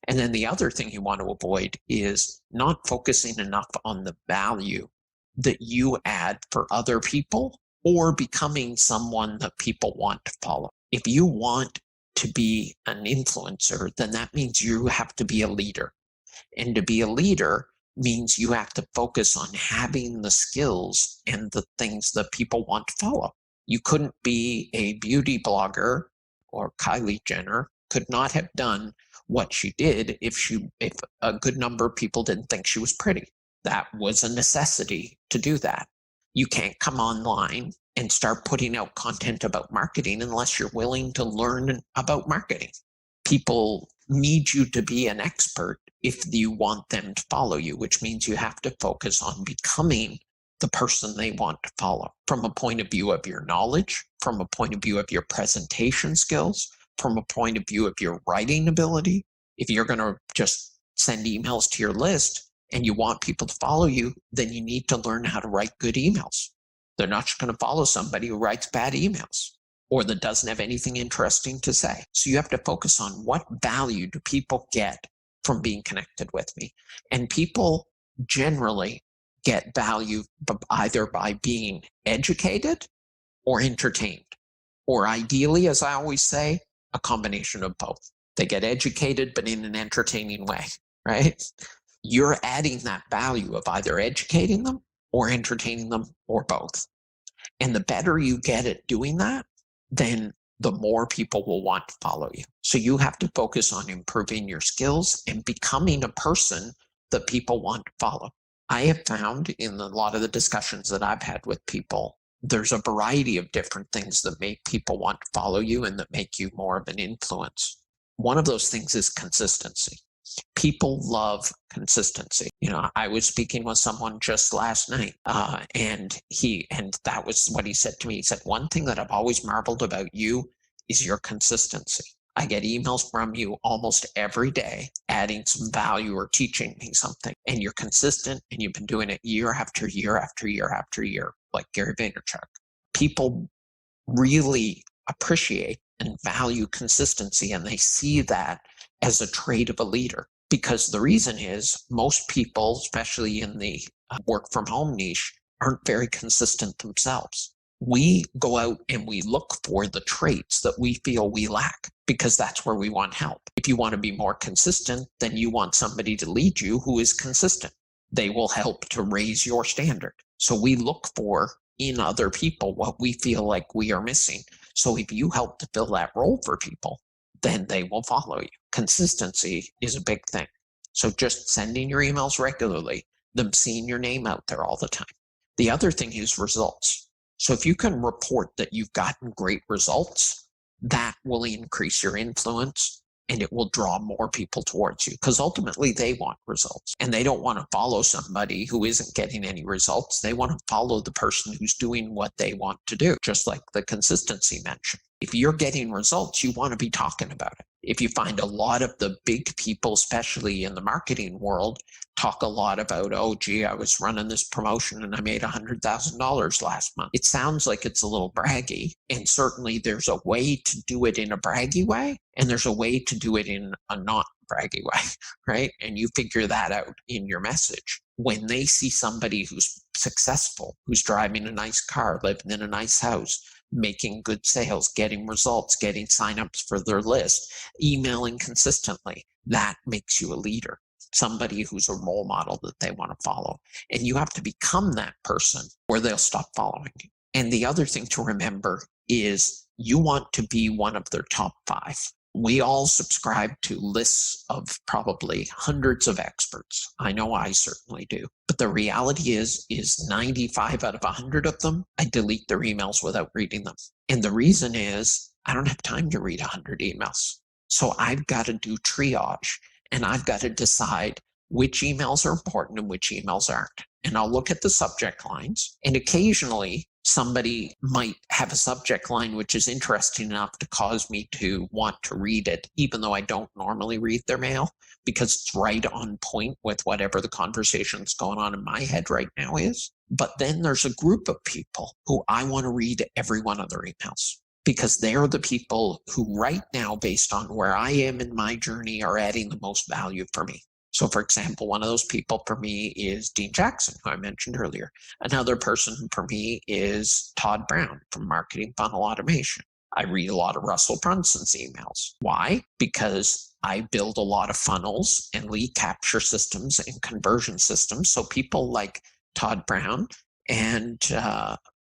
And then the other thing you want to avoid is not focusing enough on the value that you add for other people or becoming someone that people want to follow. If you want to be an influencer, then that means you have to be a leader. And to be a leader means you have to focus on having the skills and the things that people want to follow. You couldn't be a beauty blogger, or Kylie Jenner could not have done what she did if a good number of people didn't think she was pretty. That was a necessity to do that. You can't come online and start putting out content about marketing unless you're willing to learn about marketing. People need you to be an expert if you want them to follow you, which means you have to focus on becoming the person they want to follow from a point of view of your knowledge, from a point of view of your presentation skills, from a point of view of your writing ability. If you're going to just send emails to your list and you want people to follow you, then you need to learn how to write good emails. They're not just going to follow somebody who writes bad emails or that doesn't have anything interesting to say. So you have to focus on what value do people get from being connected with me. And people generally get value either by being educated or entertained, or ideally, as I always say, a combination of both. They get educated, but in an entertaining way, right? You're adding that value of either educating them or entertaining them or both. And the better you get at doing that, then the more people will want to follow you. So you have to focus on improving your skills and becoming a person that people want to follow. I have found in a lot of the discussions that I've had with people, there's a variety of different things that make people want to follow you and that make you more of an influence. One of those things is consistency. People love consistency. I was speaking with someone just last night, and that was what he said to me. He said, one thing that I've always marveled about you is your consistency. I get emails from you almost every day, adding some value or teaching me something. And you're consistent, and you've been doing it year after year after year after year, like Gary Vaynerchuk. People really appreciate and value consistency, and they see that as a trait of a leader. Because the reason is most people, especially in the work from home niche, aren't very consistent themselves. We go out and we look for the traits that we feel we lack because that's where we want help. If you want to be more consistent, then you want somebody to lead you who is consistent. They will help to raise your standard. So we look for in other people what we feel like we are missing. So if you help to fill that role for people, then they will follow you. Consistency is a big thing. So just sending your emails regularly, them seeing your name out there all the time. The other thing is results. So if you can report that you've gotten great results, that will increase your influence and it will draw more people towards you because ultimately they want results and they don't want to follow somebody who isn't getting any results. They want to follow the person who's doing what they want to do, just like the consistency mentioned. If you're getting results, you want to be talking about it. If you find a lot of the big people, especially in the marketing world, talk a lot about, oh, gee, I was running this promotion and I made $100,000 last month. It sounds like it's a little braggy. And certainly there's a way to do it in a braggy way. And there's a way to do it in a not braggy way, right? And you figure that out in your message. When they see somebody who's successful, who's driving a nice car, living in a nice house, making good sales, getting results, getting signups for their list, emailing consistently, that makes you a leader, somebody who's a role model that they want to follow. And you have to become that person or they'll stop following you. And the other thing to remember is you want to be one of their top 5. We all subscribe to lists of probably hundreds of experts. I know I certainly do. But the reality is 95 out of 100 of them, I delete their emails without reading them. And the reason is I don't have time to read 100 emails. So I've got to do triage and I've got to decide which emails are important and which emails aren't. And I'll look at the subject lines, and occasionally somebody might have a subject line which is interesting enough to cause me to want to read it, even though I don't normally read their mail, because it's right on point with whatever the conversation that's going on in my head right now is. But then there's a group of people who I want to read every one of their emails, because they're the people who right now, based on where I am in my journey, are adding the most value for me. So, for example, one of those people for me is Dean Jackson, who I mentioned earlier. Another person for me is Todd Brown from Marketing Funnel Automation. I read a lot of Russell Brunson's emails. Why? Because I build a lot of funnels and lead capture systems and conversion systems. So people like Todd Brown and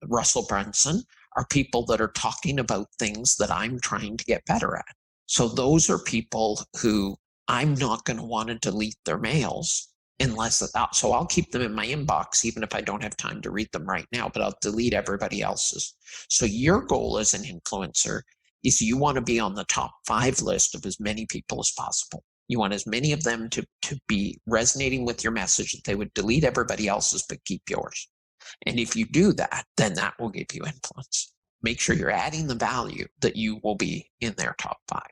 Russell Brunson are people that are talking about things that I'm trying to get better at. So those are people who I'm not going to want to delete their mails unless that. So I'll keep them in my inbox, even if I don't have time to read them right now, but I'll delete everybody else's. So your goal as an influencer is you want to be on the top 5 list of as many people as possible. You want as many of them to be resonating with your message that they would delete everybody else's, but keep yours. And if you do that, then that will give you influence. Make sure you're adding the value that you will be in their top 5.